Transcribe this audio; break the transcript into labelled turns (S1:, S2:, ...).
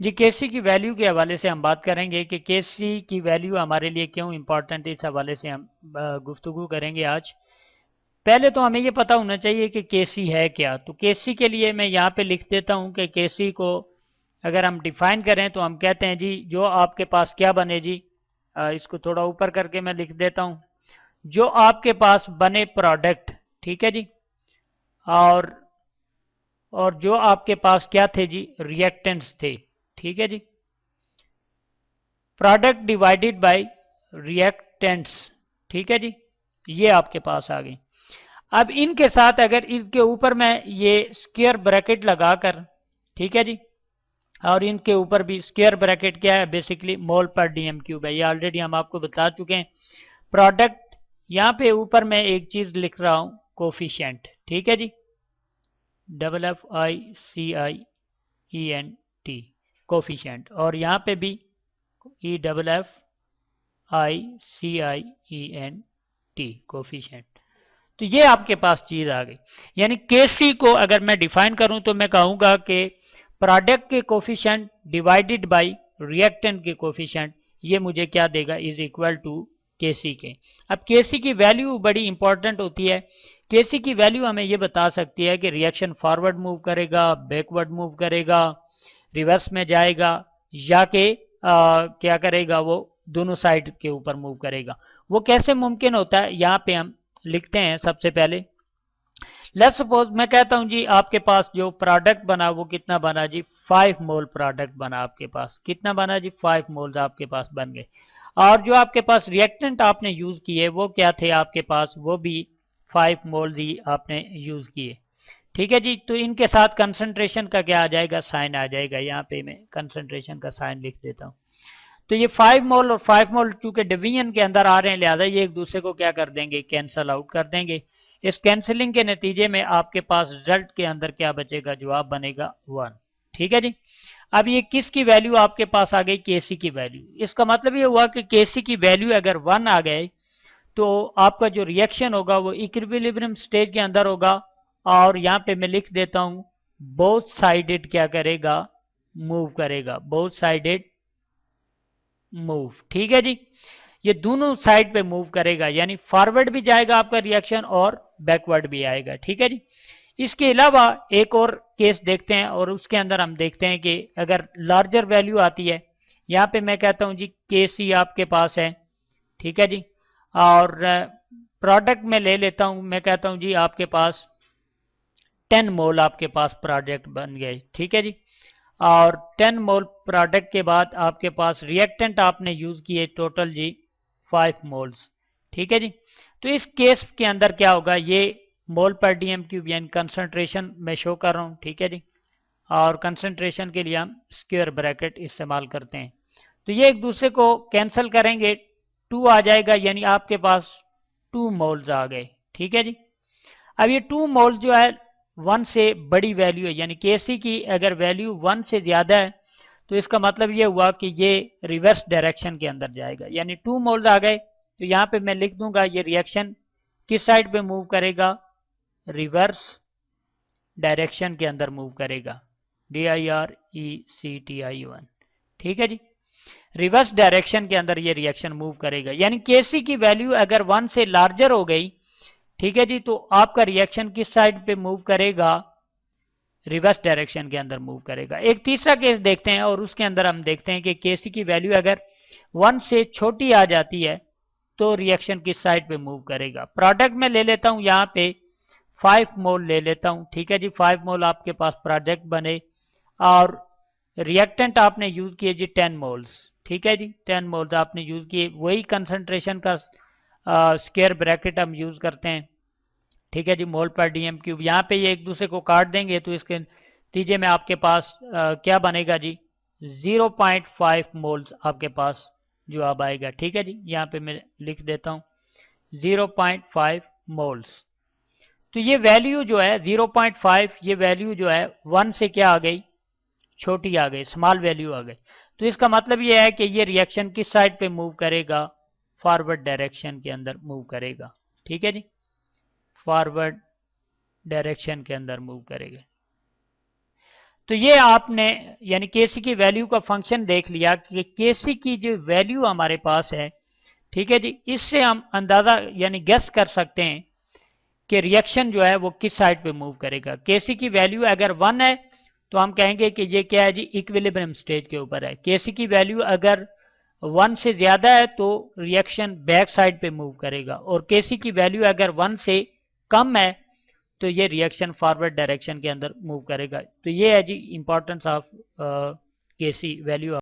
S1: जी केसी की वैल्यू के हवाले से हम बात करेंगे कि केसी की वैल्यू हमारे लिए क्यों इम्पोर्टेंट है, इस हवाले से हम गुफ्तगू करेंगे आज। पहले तो हमें ये पता होना चाहिए कि केसी है क्या। तो केसी के लिए मैं यहाँ पे लिख देता हूँ कि केसी को अगर हम डिफाइन करें तो हम कहते हैं जी जो आपके पास क्या बने जी, इसको थोड़ा ऊपर करके मैं लिख देता हूँ, जो आपके पास बने प्रोडक्ट, ठीक है जी, और जो आपके पास क्या थे जी, रिएक्टेंट्स थे, ठीक है जी, प्रोडक्ट डिवाइडेड बाय रिएक्टेंट्स, ठीक है जी, ये आपके पास आ गई। अब इनके साथ अगर इसके ऊपर मैं ये स्क्वायर ब्रैकेट लगाकर, ठीक है जी, और इनके ऊपर भी स्क्वायर ब्रैकेट क्या है, बेसिकली मोल पर डीएम क्यूब है, ये ऑलरेडी हम आपको बता चुके हैं। प्रोडक्ट यहां पे ऊपर मैं एक चीज लिख रहा हूं, कोफिशिएंट, ठीक है जी, FFICIENT, कोफिशिएंट, और यहां पे भी EFFICIENT, कोफिशिएंट। तो ये आपके पास चीज आ गई। यानी केसी को अगर मैं डिफाइन करूं तो मैं कहूंगा कि प्रोडक्ट के कोफिशिएंट डिवाइडेड बाय रिएक्टेंट के कोफिशिएंट, ये मुझे क्या देगा, इज इक्वल टू केसी के। अब केसी की वैल्यू बड़ी इंपॉर्टेंट होती है। केसी की वैल्यू हमें ये बता सकती है कि रिएक्शन फॉरवर्ड मूव करेगा, बैकवर्ड मूव करेगा, रिवर्स में जाएगा, या कि क्या करेगा, वो दोनों साइड के ऊपर मूव करेगा। वो कैसे मुमकिन होता है, यहाँ पे हम लिखते हैं। सबसे पहले लेट्स सपोज मैं कहता हूं जी आपके पास जो प्रोडक्ट बना वो कितना बना जी, 5 मोल प्रोडक्ट बना आपके पास, कितना बना जी, 5 मोल्स आपके पास बन गए। और जो आपके पास रिएक्टेंट आपने यूज किए वो क्या थे आपके पास, वो भी 5 मोल्स ही आपने यूज किए, ठीक है जी। तो इनके साथ कंसंट्रेशन का क्या आ जाएगा, साइन आ जाएगा। यहाँ पे मैं कंसंट्रेशन का साइन लिख देता हूँ। तो ये 5 मोल और 5 मोल चूंकि डिवीजन के अंदर आ रहे हैं, लिहाजा ये एक दूसरे को क्या कर देंगे, कैंसल आउट कर देंगे। इस कैंसिलिंग के नतीजे में आपके पास रिजल्ट के अंदर क्या बचेगा, जवाब बनेगा 1, ठीक है जी। अब ये किसकी वैल्यू आपके पास आ गई, केसी की वैल्यू। इसका मतलब ये हुआ कि केसी की वैल्यू अगर 1 आ गए तो आपका जो रिएक्शन होगा वो इक्विलिब्रियम स्टेज के अंदर होगा। और यहां पे मैं लिख देता हूं, बोथ साइडेड क्या करेगा, मूव करेगा, बोथ साइडेड मूव, ठीक है जी। ये दोनों साइड पे मूव करेगा, यानी फॉरवर्ड भी जाएगा आपका रिएक्शन और बैकवर्ड भी आएगा, ठीक है जी। इसके अलावा एक और केस देखते हैं, और उसके अंदर हम देखते हैं कि अगर लार्जर वैल्यू आती है, यहां पे मैं कहता हूं जी केसी आपके पास है, ठीक है जी, और प्रोडक्ट में ले लेता हूं, मैं कहता हूं जी आपके पास 10 मोल आपके पास प्रोडक्ट बन गए, ठीक है जी। और 10 मोल प्रोडक्ट के बाद आपके पास रिएक्टेंट आपने यूज किए टोटल जी 5 मोल्स, ठीक है जी। तो इस केस के अंदर क्या होगा, ये मोल पर डीएम क्यूब यानी कंसंट्रेशन में शो कर रहा हूं, ठीक है जी। और कंसंट्रेशन के लिए हम स्क्वायर ब्रैकेट इस्तेमाल करते हैं। तो ये एक दूसरे को कैंसिल करेंगे, 2 आ जाएगा, यानी आपके पास 2 मोल्स आ गए, ठीक है जी। अब ये 2 मोल्स जो है 1 से बड़ी वैल्यू है, यानी केसी की अगर वैल्यू 1 से ज्यादा है तो इसका मतलब ये हुआ कि ये रिवर्स डायरेक्शन के अंदर जाएगा, यानी 2 मोल्स आ गए। तो यहाँ पे मैं लिख दूंगा ये रिएक्शन किस साइड पे मूव करेगा, रिवर्स डायरेक्शन के अंदर मूव करेगा, DIRECTI1, ठीक है जी। रिवर्स डायरेक्शन के अंदर ये रिएक्शन मूव करेगा, यानी केसी की वैल्यू अगर 1 से लार्जर हो गई, ठीक है जी, तो आपका रिएक्शन किस साइड पे मूव करेगा, रिवर्स डायरेक्शन के अंदर मूव करेगा। एक तीसरा केस देखते हैं, और उसके अंदर हम देखते हैं कि केसी की वैल्यू अगर 1 से छोटी आ जाती है तो रिएक्शन किस साइड पे मूव करेगा। प्रोडक्ट में ले लेता हूं यहाँ पे 5 मोल ले लेता हूं, ठीक है जी। 5 मोल आपके पास प्रोडक्ट बने, और रिएक्टेंट आपने यूज किए जी 10 मोल्स, ठीक है जी। 10 मोल्स आपने यूज किए, वही कंसंट्रेशन का स्क्वायर ब्रैकेट हम यूज करते हैं, ठीक है जी, मोल पर डीएम क्यूब। यहाँ पे ये एक दूसरे को काट देंगे तो इसके नतीजे में आपके पास क्या बनेगा जी, 0.5 मोल्स आपके पास जवाब आएगा, ठीक है जी। यहाँ पे मैं लिख देता हूँ 0.5 मोल्स। तो ये वैल्यू जो है 0.5, ये वैल्यू जो है 1 से क्या आ गई, छोटी आ गई, स्मॉल वैल्यू आ गई। तो इसका मतलब ये है कि ये रिएक्शन किस साइड पे मूव करेगा, फॉरवर्ड डायरेक्शन के अंदर मूव करेगा, ठीक है जी, फॉरवर्ड डायरेक्शन के अंदर मूव करेगा। तो ये आपने यानी केसी की वैल्यू का फंक्शन देख लिया कि केसी की जो वैल्यू हमारे पास है, ठीक है जी, इससे हम अंदाजा यानी गेस कर सकते हैं कि रिएक्शन जो है वो किस साइड पे मूव करेगा। केसी की वैल्यू अगर 1 है तो हम कहेंगे कि ये क्या है जी, इक्विलिब्रियम स्टेज के ऊपर है। केसी की वैल्यू अगर 1 से ज्यादा है तो रिएक्शन बैक साइड पे मूव करेगा, और केसी की वैल्यू अगर 1 से कम है तो ये रिएक्शन फॉरवर्ड डायरेक्शन के अंदर मूव करेगा। तो ये है जी इंपॉर्टेंस ऑफ केसी वैल्यू।